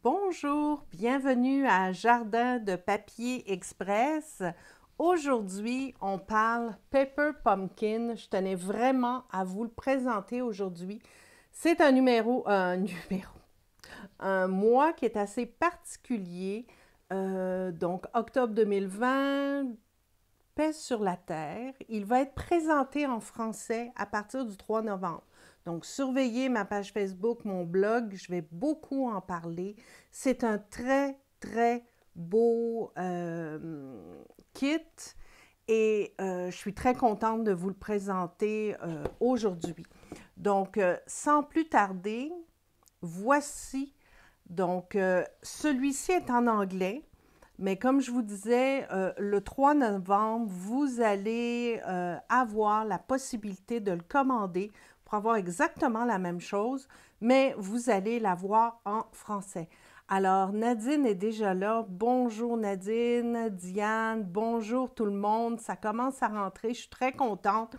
Bonjour, bienvenue à Jardin de papier express. Aujourd'hui, on parle Paper Pumpkin. Je tenais vraiment à vous le présenter aujourd'hui. C'est un mois qui est assez particulier. Donc, octobre 2020, paix sur la terre. Il va être présenté en français à partir du 3 novembre. Donc, surveillez ma page Facebook, mon blog, je vais beaucoup en parler. C'est un très, très beau kit et je suis très contente de vous le présenter aujourd'hui. Donc, sans plus tarder, voici. Donc, celui-ci est en anglais. Mais comme je vous disais, le 3 novembre, vous allez avoir la possibilité de le commander pour avoir exactement la même chose, mais vous allez l'avoir en français. Alors, Nadine est déjà là. Bonjour Nadine, Diane, bonjour tout le monde. Ça commence à rentrer, je suis très contente.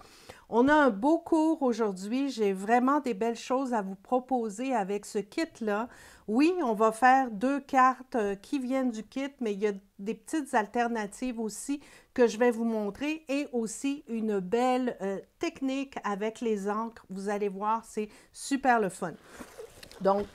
On a un beau cours aujourd'hui. J'ai vraiment des belles choses à vous proposer avec ce kit-là. Oui, on va faire 2 cartes qui viennent du kit, mais il y a des petites alternatives aussi que je vais vous montrer et aussi une belle technique avec les encres. Vous allez voir, c'est super le fun. Donc,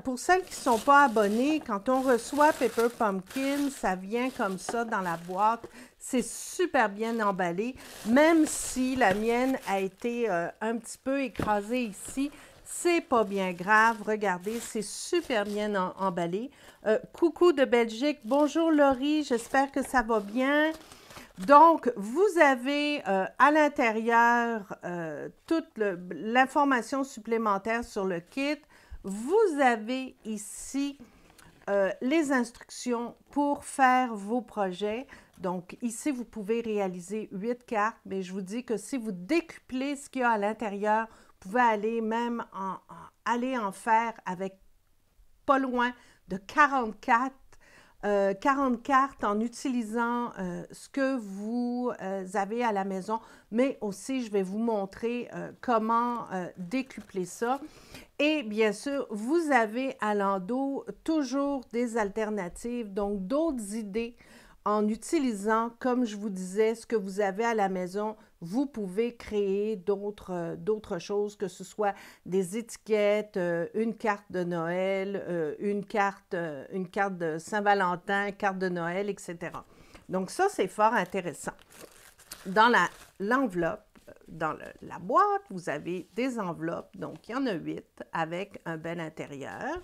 pour celles qui ne sont pas abonnées, quand on reçoit Paper Pumpkin, ça vient comme ça dans la boîte. C'est super bien emballé, même si la mienne a été un petit peu écrasée ici. C'est pas bien grave. Regardez, c'est super bien emballé. Coucou de Belgique. Bonjour Laurie, j'espère que ça va bien. Donc, vous avez à l'intérieur toute l'information supplémentaire sur le kit. Vous avez ici les instructions pour faire vos projets. Donc, ici, vous pouvez réaliser 8 cartes, mais je vous dis que si vous décuplez ce qu'il y a à l'intérieur, vous pouvez aller même aller en faire avec pas loin de 40 cartes en utilisant ce que vous avez à la maison, mais aussi je vais vous montrer comment décupler ça. Et bien sûr, vous avez à l'endos toujours des alternatives, donc d'autres idées en utilisant, comme je vous disais, ce que vous avez à la maison. Vous pouvez créer d'autres choses, que ce soit des étiquettes, une carte de Noël, une carte de Saint-Valentin, carte de Noël, etc. Donc ça, c'est fort intéressant. Dans l'enveloppe, dans la boîte, vous avez des enveloppes, donc il y en a 8 avec un bel intérieur.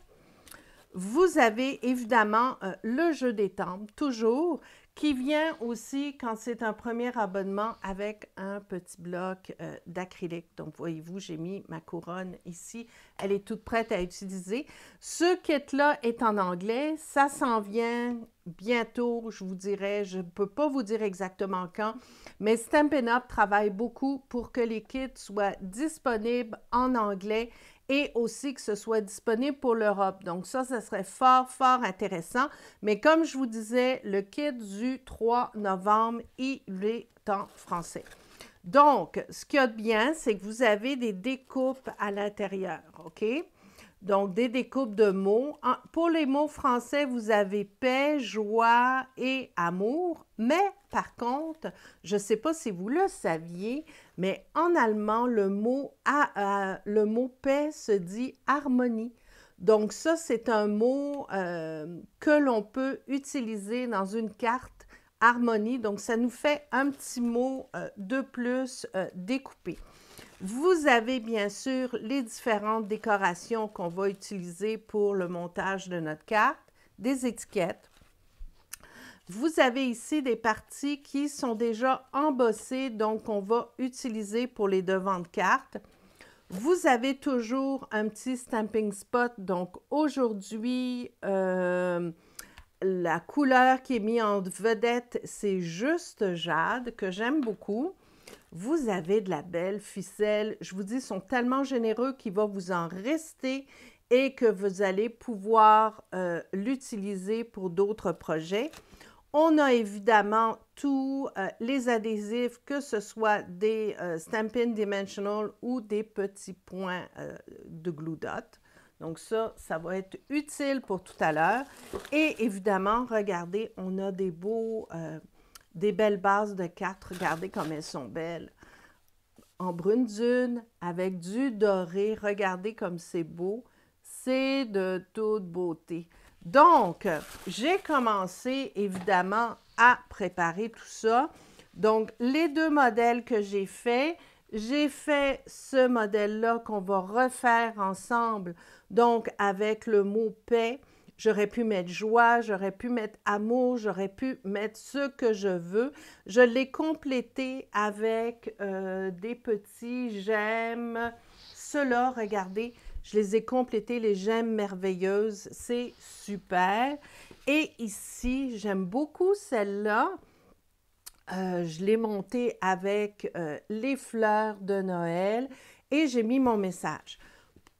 Vous avez évidemment le jeu des temples, toujours, qui vient aussi quand c'est un premier abonnement avec un petit bloc d'acrylique. Donc, voyez-vous, j'ai mis ma couronne ici. Elle est toute prête à utiliser. Ce kit-là est en anglais. Ça s'en vient bientôt, je vous dirais. Je ne peux pas vous dire exactement quand, mais Stampin' Up travaille beaucoup pour que les kits soient disponibles en anglais et aussi que ce soit disponible pour l'Europe. Donc ça serait fort, fort intéressant. Mais comme je vous disais, le kit du 3 novembre, il est en français. Donc, ce qu'il y a de bien, c'est que vous avez des découpes à l'intérieur, OK? Donc, des découpes de mots. Pour les mots français, vous avez paix, joie et amour. Mais par contre, je ne sais pas si vous le saviez, mais en allemand, le mot paix se dit harmonie. Donc, ça, c'est un mot que l'on peut utiliser dans une carte harmonie. Donc, ça nous fait un petit mot de plus découpé. Vous avez bien sûr les différentes décorations qu'on va utiliser pour le montage de notre carte, des étiquettes. Vous avez ici des parties qui sont déjà embossées, donc on va utiliser pour les devants de carte. Vous avez toujours un petit stamping spot, donc aujourd'hui, la couleur qui est mise en vedette, c'est Juste Jade, que j'aime beaucoup. Vous avez de la belle ficelle. Je vous dis, ils sont tellement généreux qu'il va vous en rester et que vous allez pouvoir l'utiliser pour d'autres projets. On a évidemment tous les adhésifs, que ce soit des Stampin' Dimensional ou des petits points de Glue Dot. Donc ça va être utile pour tout à l'heure. Et évidemment, regardez, on a des des belles bases de cartes. Regardez comme elles sont belles. En brune dune, avec du doré. Regardez comme c'est beau. C'est de toute beauté. Donc, j'ai commencé évidemment à préparer tout ça. Donc, les deux modèles que j'ai fait ce modèle-là qu'on va refaire ensemble, donc avec le mot paix. J'aurais pu mettre joie, j'aurais pu mettre amour, j'aurais pu mettre ce que je veux. Je l'ai complété avec des petits j'aime. Ceux-là, regardez, je les ai complétés, les j'aime merveilleuses. C'est super. Et ici, j'aime beaucoup celle-là. Je l'ai montée avec les fleurs de Noël et j'ai mis mon message.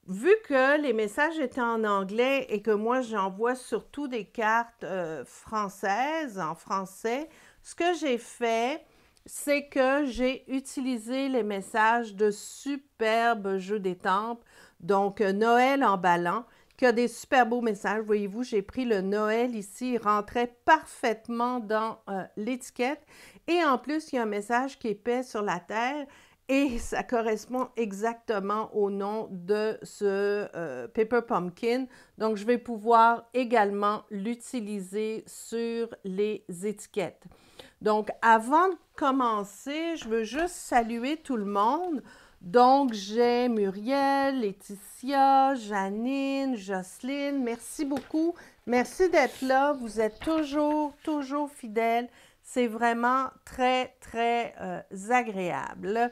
Vu que les messages étaient en anglais et que moi, j'envoie surtout des cartes françaises, en français, ce que j'ai fait, c'est que j'ai utilisé les messages de superbes jeux d'étampes, donc Noël en ballant, qui a des super beaux messages. Voyez-vous, j'ai pris le Noël ici, il rentrait parfaitement dans l'étiquette. Et en plus, il y a un message qui est paix sur la terre. Et ça correspond exactement au nom de ce Paper Pumpkin. Donc, je vais pouvoir également l'utiliser sur les étiquettes. Donc, avant de commencer, je veux juste saluer tout le monde. Donc, j'ai Muriel, Laetitia, Janine, Jocelyne. Merci beaucoup. Merci d'être là. Vous êtes toujours fidèles. C'est vraiment très agréable.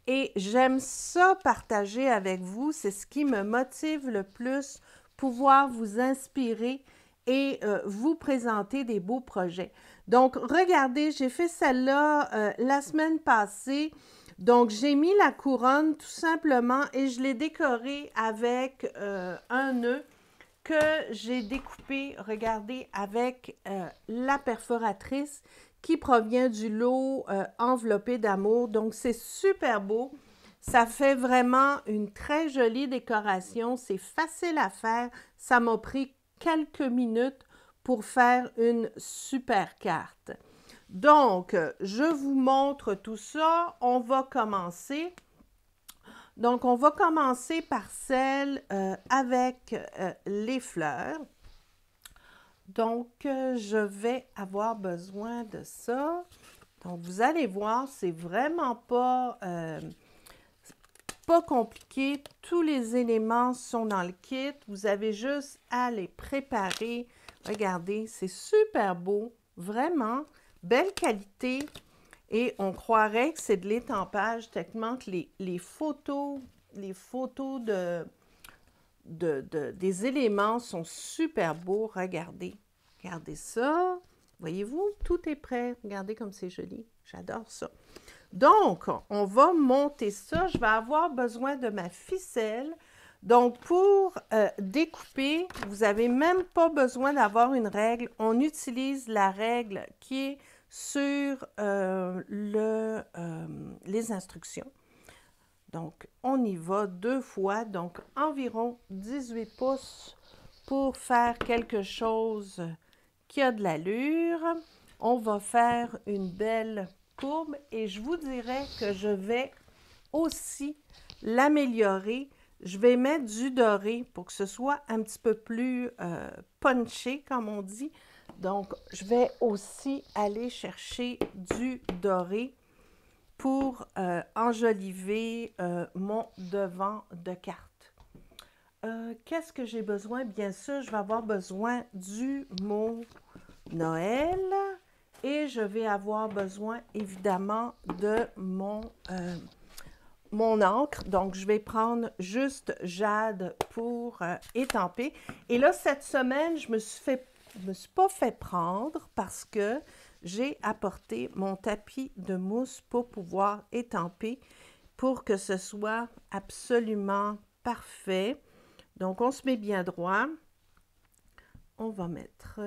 Et j'aime ça partager avec vous, c'est ce qui me motive le plus, pouvoir vous inspirer et vous présenter des beaux projets. Donc, regardez, j'ai fait celle-là la semaine passée. Donc, j'ai mis la couronne tout simplement et je l'ai décorée avec un nœud que j'ai découpé, regardez, avec la perforatrice qui provient du lot enveloppé d'amour. Donc, c'est super beau. Ça fait vraiment une très jolie décoration. C'est facile à faire. Ça m'a pris quelques minutes pour faire une super carte. Donc, je vous montre tout ça. On va commencer. Donc, on va commencer par celle avec les fleurs. Donc, je vais avoir besoin de ça. Donc, vous allez voir, c'est vraiment pas compliqué. Tous les éléments sont dans le kit. Vous avez juste à les préparer. Regardez, c'est super beau. Vraiment, belle qualité. Et on croirait que c'est de l'étampage, tellement que les photos des éléments sont super beaux. Regardez. Regardez ça. Voyez-vous, tout est prêt. Regardez comme c'est joli. J'adore ça. Donc, on va monter ça. Je vais avoir besoin de ma ficelle. Donc, pour découper, vous n'avez même pas besoin d'avoir une règle. On utilise la règle qui est sur les instructions. Donc, on y va 2 fois, donc environ 18 pouces pour faire quelque chose qui a de l'allure. On va faire une belle courbe et je vous dirais que je vais aussi l'améliorer. Je vais mettre du doré pour que ce soit un petit peu plus punché, comme on dit. Donc, je vais aussi aller chercher du doré pour enjoliver mon devant de carte. Qu'est-ce que j'ai besoin? Bien sûr, je vais avoir besoin du mot Noël et je vais avoir besoin évidemment de mon encre. Donc, je vais prendre juste Jade pour étamper. Et là, cette semaine, je me suis pas fait prendre parce que j'ai apporté mon tapis de mousse pour pouvoir étamper pour que ce soit absolument parfait. Donc, on se met bien droit. On va mettre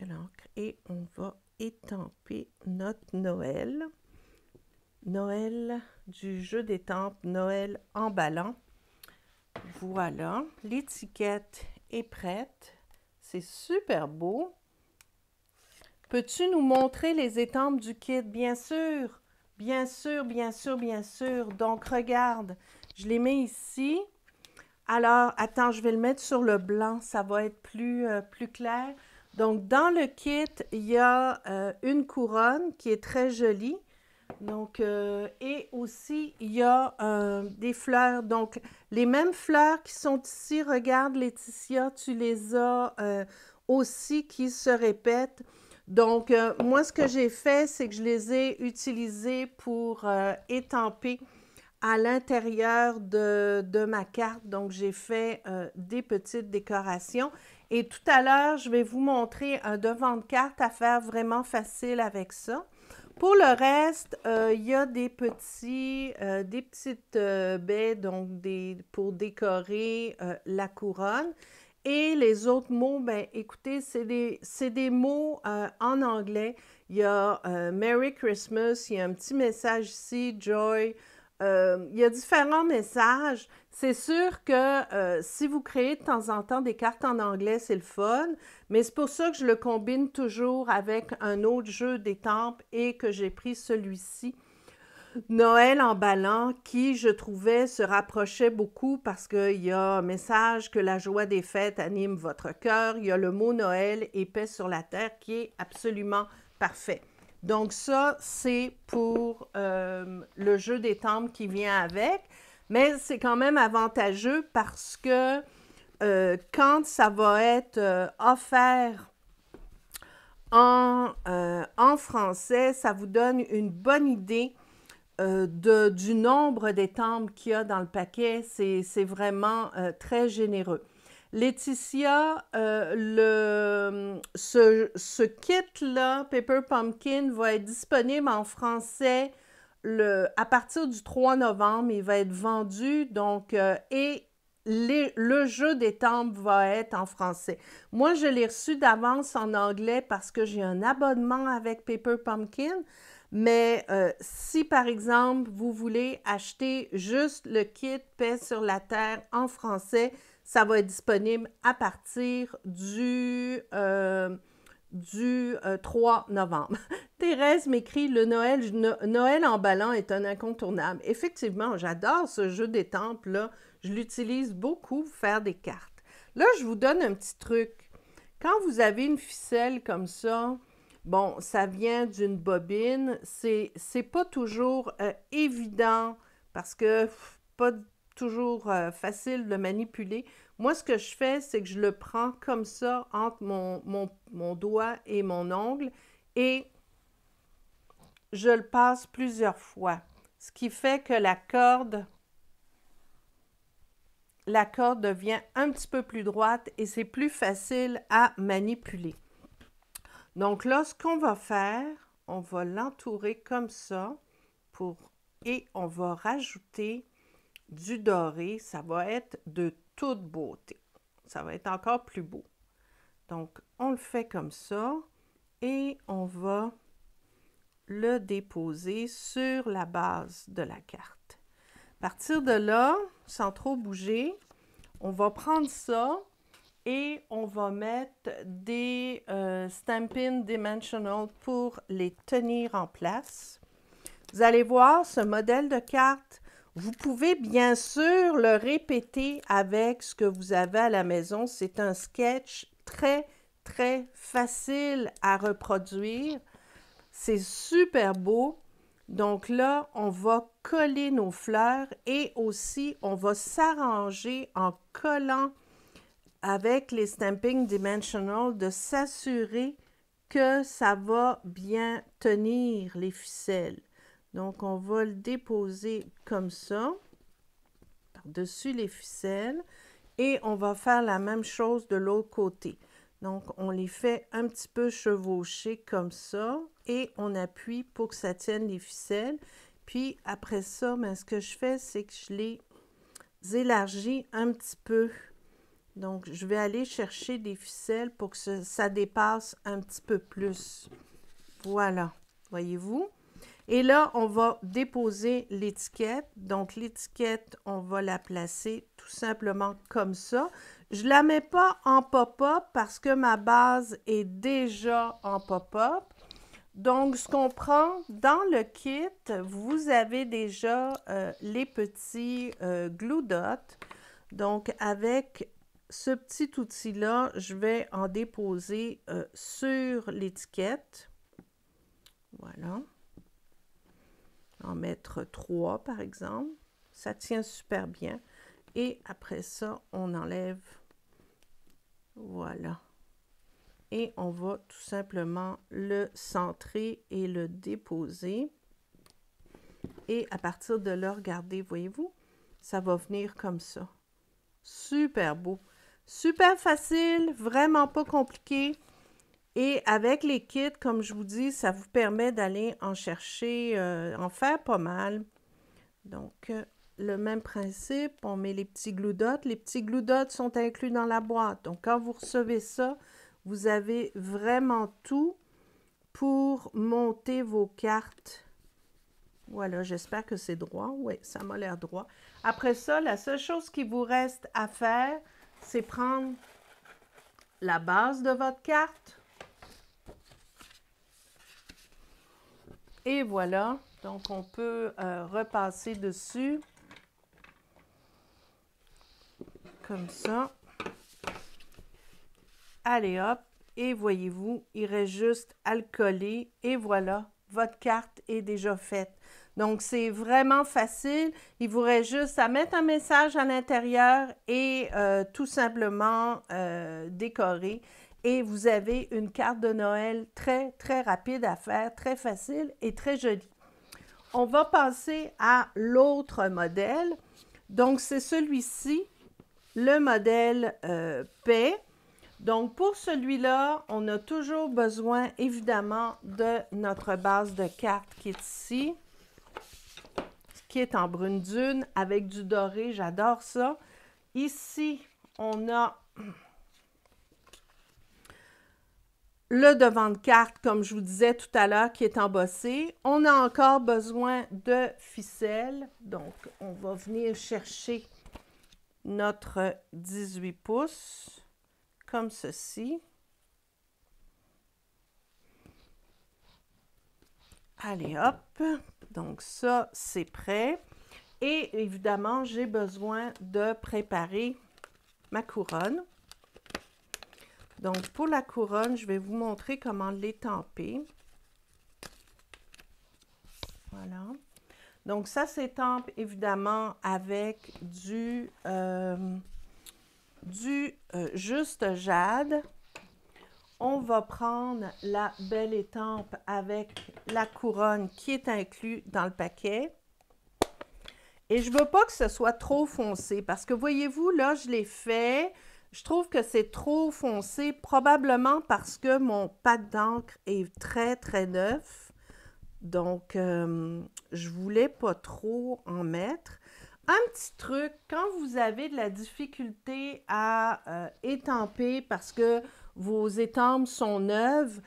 l'encre et on va étamper notre Noël. Noël, du jeu d'étampes Noël emballant. Voilà, l'étiquette est prête. C'est super beau. Peux-tu nous montrer les étampes du kit? Bien sûr, bien sûr, bien sûr, bien sûr. Donc, regarde, je les mets ici. Alors, attends, je vais le mettre sur le blanc, ça va être plus clair. Donc, dans le kit, il y a une couronne qui est très jolie. Donc, et aussi, il y a des fleurs. Donc, les mêmes fleurs qui sont ici, regarde Laetitia, tu les as aussi qui se répètent. Donc, moi, ce que j'ai fait, c'est que je les ai utilisées pour étamper à l'intérieur de ma carte. Donc, j'ai fait des petites décorations. Et tout à l'heure, je vais vous montrer un devant de carte à faire vraiment facile avec ça. Pour le reste, il y a des petites baies donc pour décorer la couronne. Et les autres mots, ben écoutez, c'est des mots en anglais. Il y a Merry Christmas, il y a un petit message ici, Joy. Il y a différents messages. C'est sûr que si vous créez de temps en temps des cartes en anglais, c'est le fun, mais c'est pour ça que je le combine toujours avec un autre jeu d'étampes et que j'ai pris celui-ci, Noël emballant, qui, je trouvais, se rapprochait beaucoup parce qu'il y a un message que la joie des fêtes anime votre cœur. Il y a le mot Noël épais sur la terre qui est absolument parfait. Donc ça, c'est pour le jeu d'étampes qui vient avec, mais c'est quand même avantageux parce que quand ça va être offert en français, ça vous donne une bonne idée du nombre d'étampes qu'il y a dans le paquet. C'est vraiment très généreux. Laetitia, ce kit-là, Paper Pumpkin, va être disponible en français à partir du 3 novembre. Il va être vendu, donc, et le jeu d'étampes va être en français. Moi, je l'ai reçu d'avance en anglais parce que j'ai un abonnement avec Paper Pumpkin. Mais si, par exemple, vous voulez acheter juste le kit Paix sur la Terre en français, ça va être disponible à partir du 3 novembre. Thérèse m'écrit « Le Noël emballant est un incontournable. » Effectivement, j'adore ce jeu d'étampes-là. Je l'utilise beaucoup pour faire des cartes. Là, je vous donne un petit truc. Quand vous avez une ficelle comme ça, bon, ça vient d'une bobine. C'est pas toujours évident parce que pas toujours facile de manipuler. Moi, ce que je fais, c'est que je le prends comme ça entre mon doigt et mon ongle et je le passe plusieurs fois. Ce qui fait que la corde devient un petit peu plus droite et c'est plus facile à manipuler. Donc là, ce qu'on va faire, on va l'entourer comme ça et on va rajouter du doré. Ça va être de toute beauté. Ça va être encore plus beau. Donc, on le fait comme ça et on va le déposer sur la base de la carte. À partir de là, sans trop bouger, on va prendre ça et on va mettre des Stampin' Dimensional pour les tenir en place. Vous allez voir ce modèle de carte. Vous pouvez bien sûr le répéter avec ce que vous avez à la maison. C'est un sketch très, très facile à reproduire. C'est super beau. Donc là, on va coller nos fleurs et aussi, on va s'arranger en collant avec les Stampin' Dimensional de s'assurer que ça va bien tenir les ficelles. Donc, on va le déposer comme ça, par-dessus les ficelles, et on va faire la même chose de l'autre côté. Donc, on les fait un petit peu chevaucher comme ça, et on appuie pour que ça tienne les ficelles. Puis, après ça, ben, ce que je fais, c'est que je les élargis un petit peu. Donc, je vais aller chercher des ficelles pour que ça dépasse un petit peu plus. Voilà, voyez-vous? Et là, on va déposer l'étiquette. Donc, l'étiquette, on va la placer tout simplement comme ça. Je ne la mets pas en pop-up parce que ma base est déjà en pop-up. Donc, ce qu'on prend dans le kit, vous avez déjà les petits glue dots. Donc, avec ce petit outil-là, je vais en déposer sur l'étiquette. Voilà. En mettre 3, par exemple. Ça tient super bien. Et après ça, on enlève. Voilà. Et on va tout simplement le centrer et le déposer. Et à partir de là, regardez, voyez-vous, ça va venir comme ça. Super beau. Super facile, vraiment pas compliqué. Et avec les kits, comme je vous dis, ça vous permet d'aller en chercher, en faire pas mal. Donc, le même principe, on met les petits glue dots. Les petits glue dots sont inclus dans la boîte. Donc, quand vous recevez ça, vous avez vraiment tout pour monter vos cartes. Voilà, j'espère que c'est droit. Oui, ça m'a l'air droit. Après ça, la seule chose qui vous reste à faire, c'est prendre la base de votre carte. Et voilà, donc on peut repasser dessus. Comme ça. Allez hop, et voyez-vous, il reste juste à le coller et voilà, votre carte est déjà faite. Donc, c'est vraiment facile. Il vous reste juste à mettre un message à l'intérieur et tout simplement décorer. Et vous avez une carte de Noël très, très rapide à faire, très facile et très jolie. On va passer à l'autre modèle. Donc, c'est celui-ci, le modèle paix. Donc, pour celui-là, on a toujours besoin, évidemment, de notre base de cartes qui est ici, qui est en brune dune avec du doré. J'adore ça. Ici, on a le devant de carte, comme je vous disais tout à l'heure, qui est embossé. On a encore besoin de ficelle. Donc, on va venir chercher notre 18 pouces. Comme ceci. Allez, hop. Donc, ça, c'est prêt. Et évidemment, j'ai besoin de préparer ma couronne. Donc, pour la couronne, je vais vous montrer comment l'étamper. Voilà. Donc, ça s'étampe évidemment avec du juste jade. On va prendre la belle étampe avec la couronne qui est inclue dans le paquet. Et je ne veux pas que ce soit trop foncé parce que voyez-vous, là, je l'ai fait. Je trouve que c'est trop foncé, probablement parce que mon pad d'encre est très, très neuf. Donc, je ne voulais pas trop en mettre. Un petit truc, quand vous avez de la difficulté à étamper parce que vos étampes sont neuves,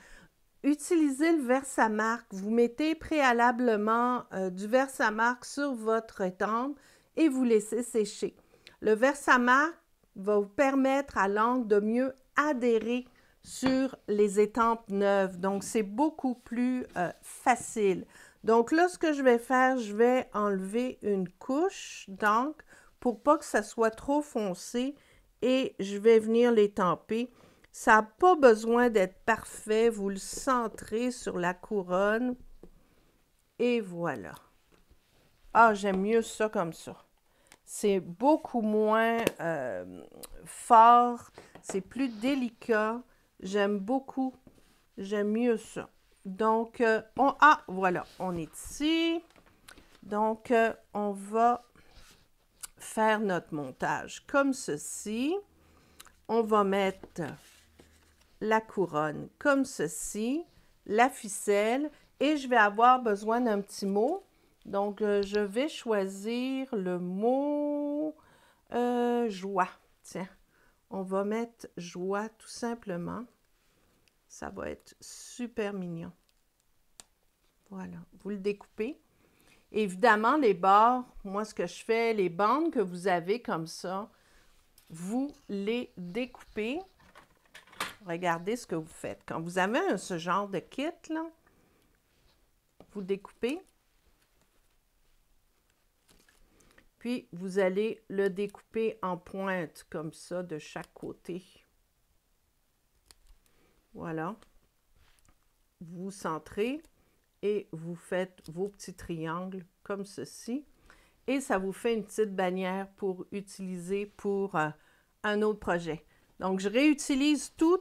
utilisez le Versamark. Vous mettez préalablement du Versamark sur votre étampe et vous laissez sécher. Le Versamark va vous permettre à l'encre de mieux adhérer sur les étampes neuves. Donc, c'est beaucoup plus facile. Donc là, ce que je vais faire, je vais enlever une couche d'encre pour pas que ça soit trop foncé et je vais venir l'étamper. Ça n'a pas besoin d'être parfait. Vous le centrez sur la couronne. Et voilà. Ah, j'aime mieux ça comme ça. C'est beaucoup moins fort. C'est plus délicat. J'aime beaucoup. J'aime mieux ça. Donc, voilà, on est ici. Donc, on va faire notre montage comme ceci. On va mettre la couronne comme ceci, la ficelle, et je vais avoir besoin d'un petit mot. Donc, je vais choisir le mot joie. Tiens, on va mettre joie tout simplement. Ça va être super mignon. Voilà, vous le découpez. Évidemment, les bords, moi, ce que je fais, les bandes que vous avez comme ça, vous les découpez. Regardez ce que vous faites. Quand vous avez ce genre de kit, là, vous découpez. Puis, vous allez le découper en pointe, comme ça, de chaque côté. Voilà. Vous centrez et vous faites vos petits triangles comme ceci. Et ça vous fait une petite bannière pour utiliser pour un autre projet. Donc, je réutilise tout.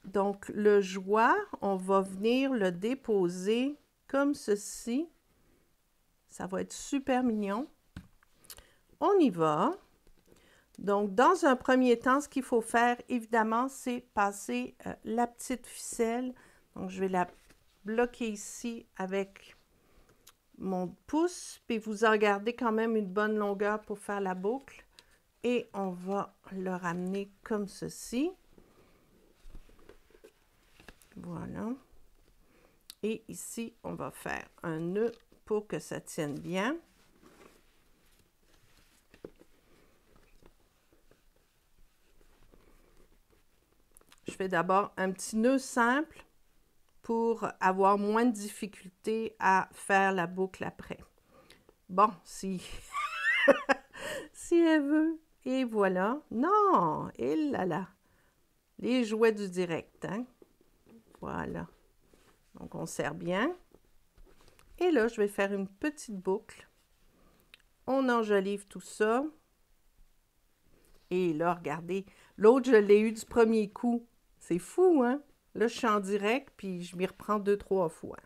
Donc, le joie, on va venir le déposer comme ceci. Ça va être super mignon. On y va. Donc, dans un premier temps, ce qu'il faut faire, évidemment, c'est passer la petite ficelle. Donc, je vais la bloquer ici avec mon pouce. Puis, vous en gardez quand même une bonne longueur pour faire la boucle. Et on va le ramener comme ceci. Voilà. Et ici, on va faire un nœud pour que ça tienne bien. Je fais d'abord un petit nœud simple pour avoir moins de difficulté à faire la boucle après. Bon, si, si elle veut. Et voilà. Non, et là là. Les jouets du direct, hein? Voilà. Donc, on serre bien. Et là, je vais faire une petite boucle. On enjolive tout ça. Et là, regardez, l'autre, je l'ai eu du premier coup. C'est fou, hein? Là, je suis en direct, puis je m'y reprends 2-3 fois.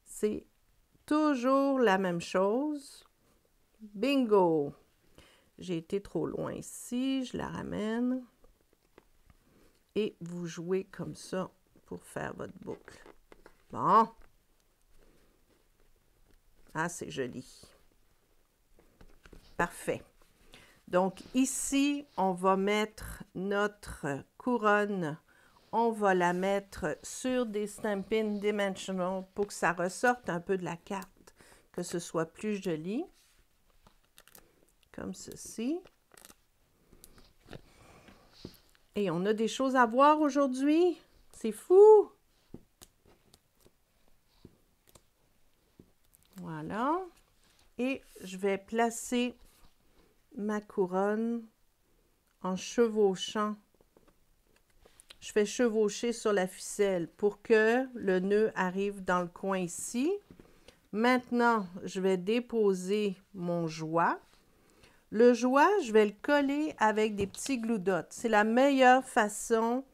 C'est toujours la même chose. Bingo! J'ai été trop loin ici, je la ramène. Et vous jouez comme ça pour faire votre boucle. Bon. Ah, c'est joli. Parfait. Donc, ici, on va mettre notre couronne. On va la mettre sur des Stampin' Dimensional pour que ça ressorte un peu de la carte, que ce soit plus joli. Comme ceci. Et on a des choses à voir aujourd'hui. C'est fou! Voilà. Et je vais placer ma couronne en chevauchant. Je fais chevaucher sur la ficelle pour que le nœud arrive dans le coin ici. Maintenant, je vais déposer mon joie. Le joie, je vais le coller avec des petits glue dots. C'est la meilleure façon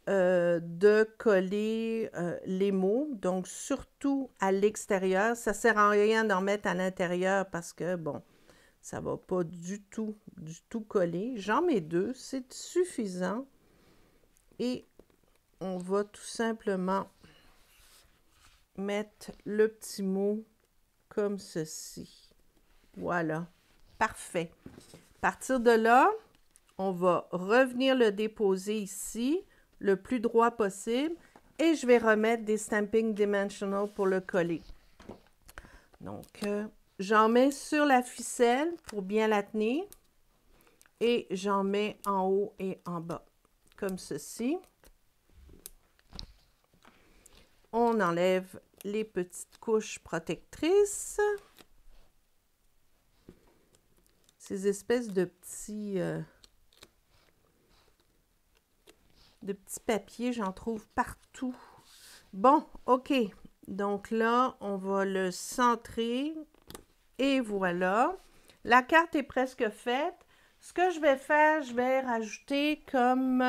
de coller les mots, donc surtout à l'extérieur. Ça ne sert à rien d'en mettre à l'intérieur parce que, bon, ça ne va pas du tout coller. J'en mets 2, c'est suffisant. Et on va tout simplement mettre le petit mot comme ceci. Voilà, parfait. À partir de là, on va revenir le déposer ici, le plus droit possible, et je vais remettre des Stampin' Dimensional pour le coller. Donc, j'en mets sur la ficelle pour bien la tenir, et j'en mets en haut et en bas, comme ceci. On enlève les petites couches protectrices. Ces espèces de petits papiers, j'en trouve partout. Bon, OK. Donc là, on va le centrer. Et voilà. La carte est presque faite. Ce que je vais faire, je vais rajouter comme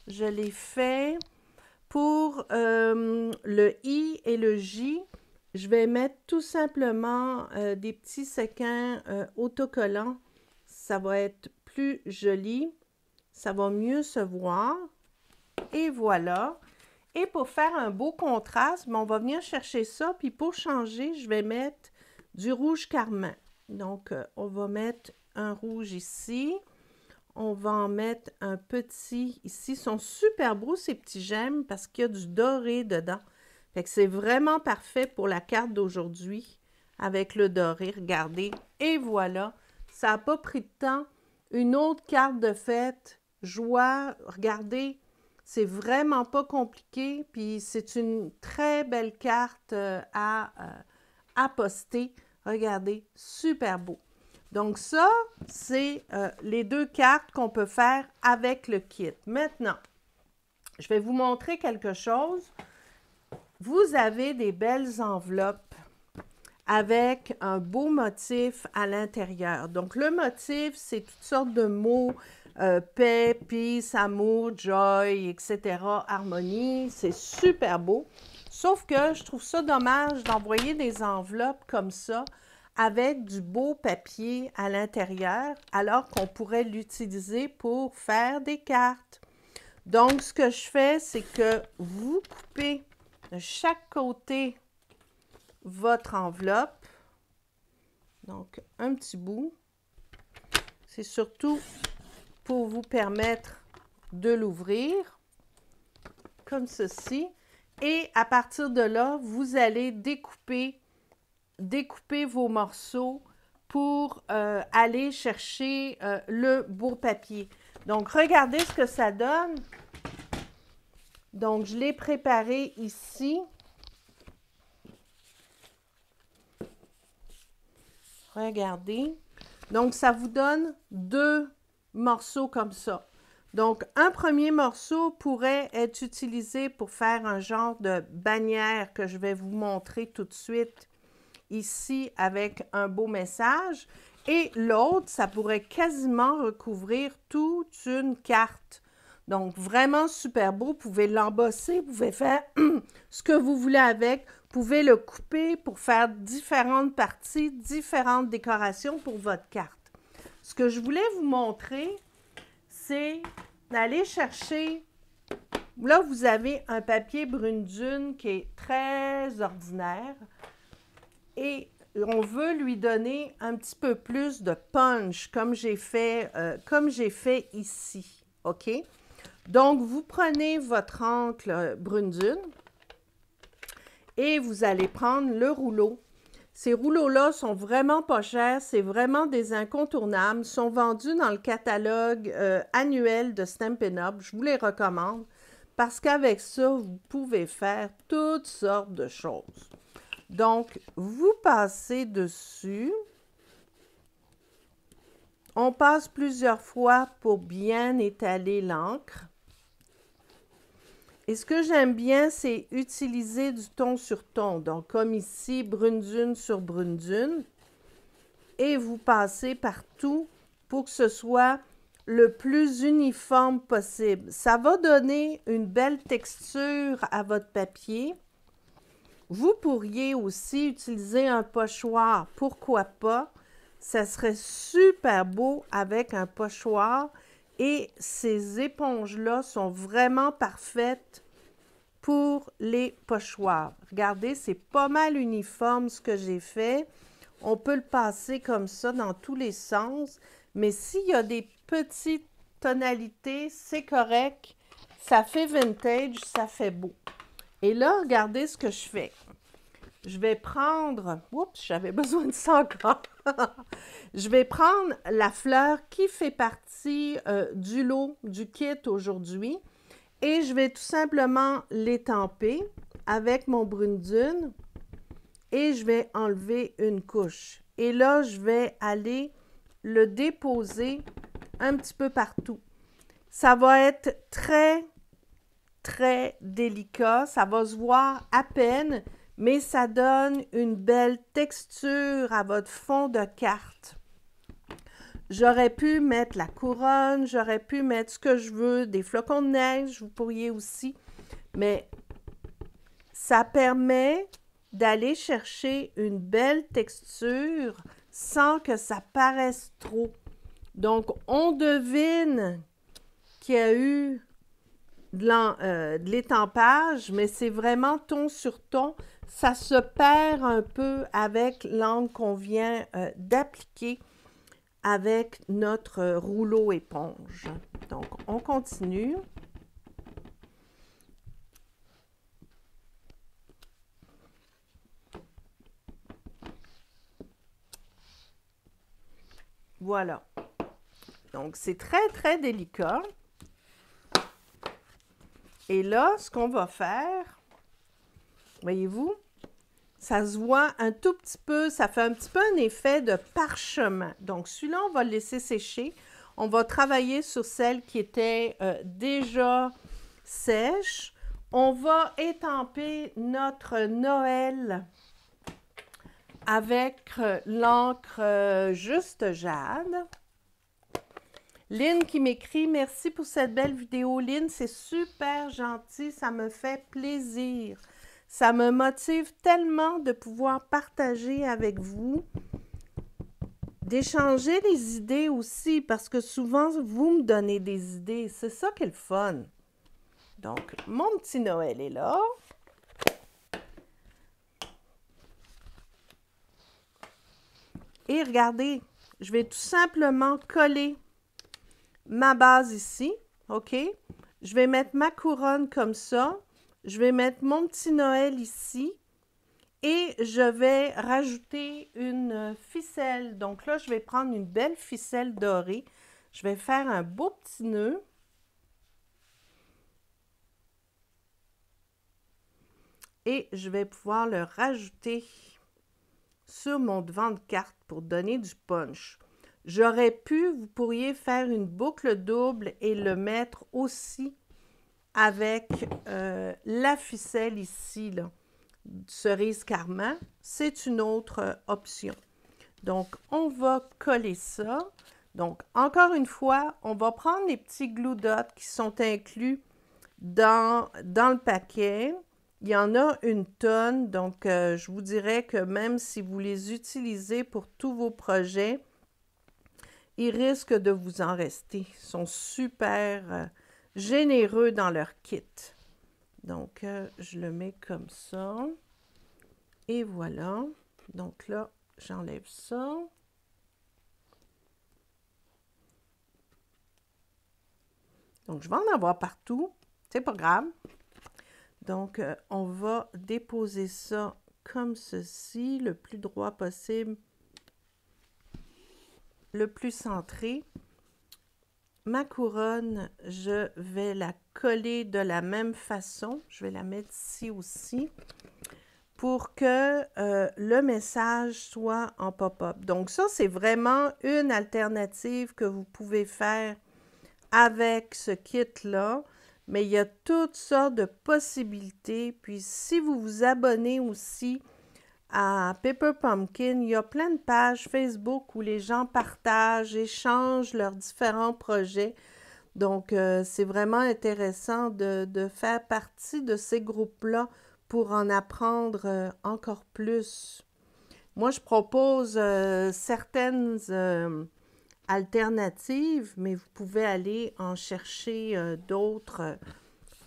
je l'ai fait pour le I et le J. Je vais mettre tout simplement des petits sequins autocollants. Ça va être plus joli. Ça va mieux se voir. Et voilà. Et pour faire un beau contraste, on va venir chercher ça. Puis pour changer, je vais mettre du rouge carmin. Donc, on va mettre un rouge ici. On va en mettre un petit ici. Ils sont super beaux, ces petits gemmes, parce qu'il y a du doré dedans. Fait que c'est vraiment parfait pour la carte d'aujourd'hui avec le doré. Regardez. Et voilà. Ça n'a pas pris de temps. Une autre carte de fête. Joie. Regardez. C'est vraiment pas compliqué. Puis c'est une très belle carte à poster. Regardez. Super beau. Donc ça, c'est les deux cartes qu'on peut faire avec le kit. Maintenant, je vais vous montrer quelque chose. Vous avez des belles enveloppes avec un beau motif à l'intérieur. Donc le motif, c'est toutes sortes de mots, paix, peace, amour, joy, etc., harmonie. C'est super beau. Sauf que je trouve ça dommage d'envoyer des enveloppes comme ça avec du beau papier à l'intérieur, alors qu'on pourrait l'utiliser pour faire des cartes. Donc, ce que je fais, c'est que vous coupez de chaque côté votre enveloppe. Donc, un petit bout. C'est surtout pour vous permettre de l'ouvrir, comme ceci. Et à partir de là, vous allez découper vos morceaux pour aller chercher le beau papier. Donc, regardez ce que ça donne. Donc, je l'ai préparé ici. Regardez. Donc, ça vous donne 2 morceaux comme ça. Donc, un premier morceau pourrait être utilisé pour faire un genre de bannière que je vais vous montrer tout de suite ici avec un beau message. Et l'autre, ça pourrait quasiment recouvrir toute une carte. Donc, vraiment super beau. Vous pouvez l'embosser, vous pouvez faire ce que vous voulez avec. Vous pouvez le couper pour faire différentes parties, différentes décorations pour votre carte. Ce que je voulais vous montrer, c'est d'aller chercher... Là, vous avez un papier brune dune qui est très ordinaire. Et on veut lui donner un petit peu plus de punch, comme j'ai fait ici, OK? Donc, vous prenez votre encre brune dune et vous allez prendre le rouleau. Ces rouleaux-là sont vraiment pas chers, c'est vraiment des incontournables, sont vendus dans le catalogue annuel de Stampin' Up. Je vous les recommande parce qu'avec ça, vous pouvez faire toutes sortes de choses. Donc, vous passez dessus. On passe plusieurs fois pour bien étaler l'encre. Et ce que j'aime bien, c'est utiliser du ton sur ton. Donc, comme ici, brune dune sur brune dune. Et vous passez partout pour que ce soit le plus uniforme possible. Ça va donner une belle texture à votre papier. Vous pourriez aussi utiliser un pochoir. Pourquoi pas? Ça serait super beau avec un pochoir. Et ces éponges-là sont vraiment parfaites pour les pochoirs. Regardez, c'est pas mal uniforme ce que j'ai fait. On peut le passer comme ça dans tous les sens. Mais s'il y a des petites tonalités, c'est correct. Ça fait vintage, ça fait beau. Et là, regardez ce que je fais. Je vais prendre... Oups, j'avais besoin de ça encore. Je vais prendre la fleur qui fait partie du lot, du kit aujourd'hui. Et je vais tout simplement l'étamper avec mon brune dune. Et je vais enlever une couche. Et là, je vais aller le déposer un petit peu partout. Ça va être très, très délicat. Ça va se voir à peine, mais ça donne une belle texture à votre fond de carte. J'aurais pu mettre la couronne, j'aurais pu mettre ce que je veux, des flocons de neige, vous pourriez aussi, mais ça permet d'aller chercher une belle texture sans que ça paraisse trop. Donc, on devine qu'il y a eu de l'étampage, mais c'est vraiment ton sur ton. Ça se perd un peu avec l'encre qu'on vient d'appliquer. avec notre rouleau éponge. Donc, on continue. Voilà. Donc, c'est très, très délicat. Et là, ce qu'on va faire, voyez-vous, ça se voit un tout petit peu, ça fait un petit peu un effet de parchemin. Donc, celui-là, on va le laisser sécher. On va travailler sur celle qui était déjà sèche. On va étamper notre Noël avec l'encre Juste Jade. Lynn qui m'écrit « Merci pour cette belle vidéo. Lynn, c'est super gentil, ça me fait plaisir. Ça me motive tellement de pouvoir partager avec vous, d'échanger les idées aussi, parce que souvent, vous me donnez des idées. C'est ça qui est le fun. Donc, mon petit Noël est là. Et regardez, je vais tout simplement coller ma base ici, OK? Je vais mettre ma couronne comme ça. Je vais mettre mon petit Noël ici. Et je vais rajouter une ficelle. Donc là, je vais prendre une belle ficelle dorée. Je vais faire un beau petit nœud. Et je vais pouvoir le rajouter sur mon devant de carte pour donner du punch. J'aurais pu, vous pourriez faire une boucle double et le mettre aussi avec la ficelle ici, là, cerise carmin. C'est une autre option. Donc, on va coller ça. Donc, encore une fois, on va prendre les petits glue dots qui sont inclus dans le paquet. Il y en a une tonne, donc je vous dirais que même si vous les utilisez pour tous vos projets, il risque de vous en rester. Ils sont super généreux dans leur kit. Donc, je le mets comme ça. Et voilà. Donc là, j'enlève ça. Donc, je vais en avoir partout. C'est pas grave. Donc, on va déposer ça comme ceci, le plus droit possible, le plus centré. Ma couronne, je vais la coller de la même façon. Je vais la mettre ici aussi pour que le message soit en pop-up. Donc, ça, c'est vraiment une alternative que vous pouvez faire avec ce kit-là. Mais il y a toutes sortes de possibilités. Puis, si vous vous abonnez aussi à Paper Pumpkin, il y a plein de pages Facebook où les gens partagent, échangent leurs différents projets. Donc, c'est vraiment intéressant de faire partie de ces groupes-là pour en apprendre encore plus. Moi, je propose certaines alternatives, mais vous pouvez aller en chercher d'autres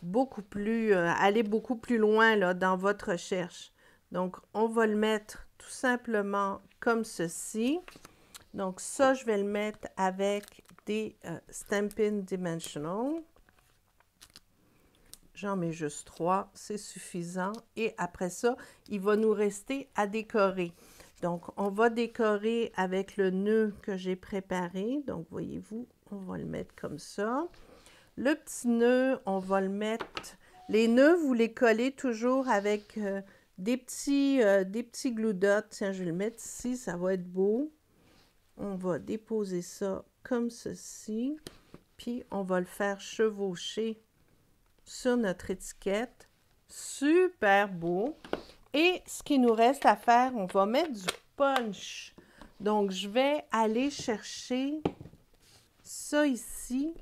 aller beaucoup plus loin là, dans votre recherche. Donc, on va le mettre tout simplement comme ceci. Donc, ça, je vais le mettre avec des Stampin' Dimensional. J'en mets juste 3, c'est suffisant. Et après ça, il va nous rester à décorer. Donc, on va décorer avec le nœud que j'ai préparé. Donc, voyez-vous, on va le mettre comme ça. Le petit nœud, on va le mettre... Les nœuds, vous les collez toujours avec des petits glue dots. Tiens, je vais le mettre ici, ça va être beau. On va déposer ça comme ceci. Puis, on va le faire chevaucher sur notre étiquette. Super beau. Et ce qui nous reste à faire, on va mettre du punch. Donc, je vais aller chercher ça ici.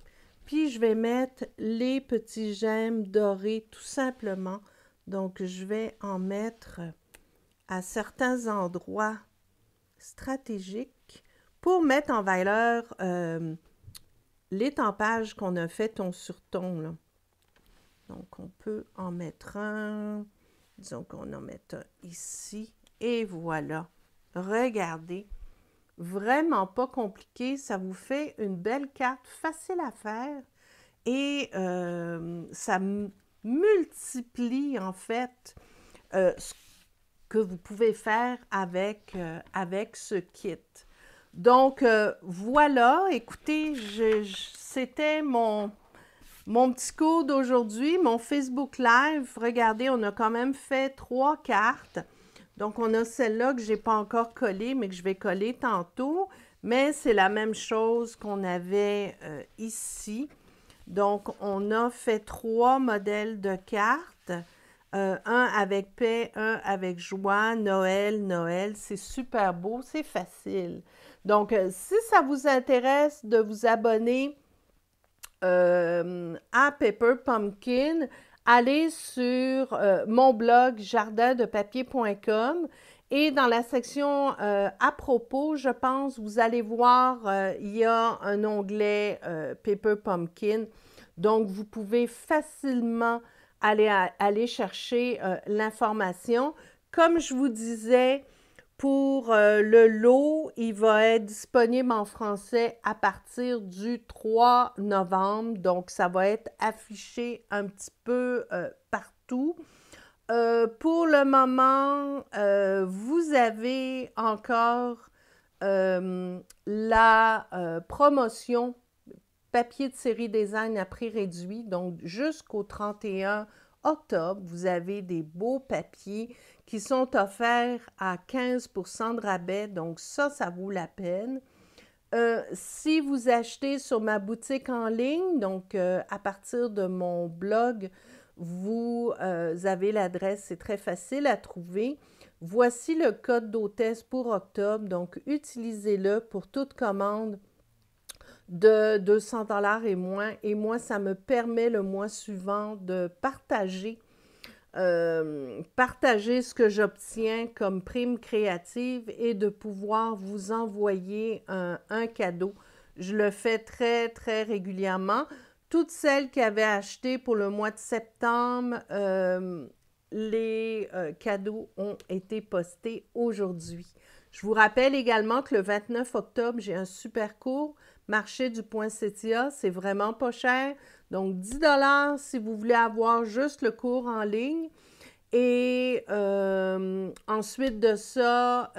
Puis, je vais mettre les petits gemmes dorés tout simplement. Donc, je vais en mettre à certains endroits stratégiques pour mettre en valeur l'étampage qu'on a fait ton sur ton, là. Donc, on peut en mettre un. Disons qu'on en met un ici. Et voilà. Regardez. vraiment pas compliqué. Ça vous fait une belle carte facile à faire et ça multiplie en fait ce que vous pouvez faire avec, avec ce kit. Donc, voilà, écoutez, c'était mon petit cours d'aujourd'hui, mon Facebook Live. Regardez, on a quand même fait 3 cartes. Donc, on a celle-là que je n'ai pas encore collée, mais que je vais coller tantôt. Mais c'est la même chose qu'on avait ici. Donc, on a fait 3 modèles de cartes. Un avec paix, un avec joie, Noël, Noël. C'est super beau, c'est facile. Donc, si ça vous intéresse de vous abonner à Paper Pumpkin, allez sur mon blog jardindepapier.com et dans la section à propos, je pense, vous allez voir, il y a un onglet Paper Pumpkin. Donc, vous pouvez facilement aller chercher l'information. Comme je vous disais, pour le lot, il va être disponible en français à partir du 3 novembre. Donc, ça va être affiché un petit peu partout. Pour le moment, vous avez encore la promotion papier de série design à prix réduit. Donc, jusqu'au 31 octobre, vous avez des beaux papiers qui sont offerts à 15% de rabais. Donc, ça vaut la peine. Si vous achetez sur ma boutique en ligne, donc à partir de mon blog, vous avez l'adresse, c'est très facile à trouver. Voici le code d'hôtesse pour octobre, donc utilisez-le pour toute commande de 200 $ et moins. Et moi, ça me permet le mois suivant de partager ce que j'obtiens comme prime créative et de pouvoir vous envoyer un cadeau. Je le fais très, très régulièrement. Toutes celles qui avaient acheté pour le mois de septembre, les cadeaux ont été postés aujourd'hui. Je vous rappelle également que le 29 octobre, j'ai un super cours, Marché du Poinsettia, c'est vraiment pas cher. Donc, 10 $ si vous voulez avoir juste le cours en ligne. Et ensuite de ça,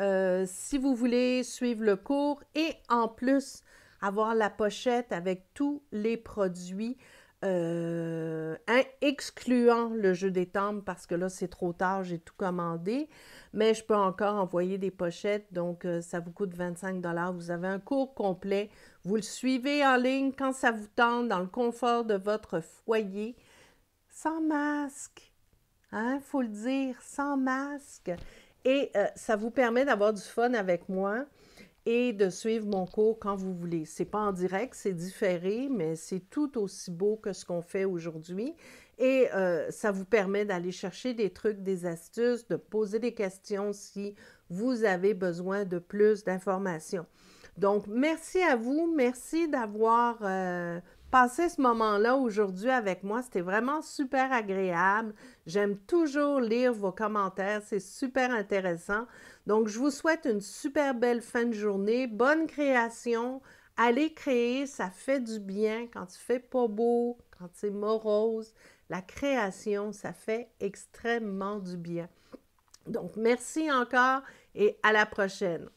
si vous voulez suivre le cours et en plus avoir la pochette avec tous les produits, excluant le jeu des timbres parce que là, c'est trop tard, j'ai tout commandé. Mais je peux encore envoyer des pochettes, donc ça vous coûte 25 $. Vous avez un cours complet. Vous le suivez en ligne quand ça vous tente, dans le confort de votre foyer, sans masque. Hein, faut le dire, sans masque. Et ça vous permet d'avoir du fun avec moi et de suivre mon cours quand vous voulez. C'est pas en direct, c'est différé, mais c'est tout aussi beau que ce qu'on fait aujourd'hui. Et ça vous permet d'aller chercher des trucs, des astuces, de poser des questions si vous avez besoin de plus d'informations. Donc, merci à vous. Merci d'avoir passé ce moment-là aujourd'hui avec moi. C'était vraiment super agréable. J'aime toujours lire vos commentaires. C'est super intéressant. Donc, je vous souhaite une super belle fin de journée. Bonne création. Allez créer, ça fait du bien quand il fait pas beau, quand c'est morose. La création, ça fait extrêmement du bien. Donc, merci encore et à la prochaine.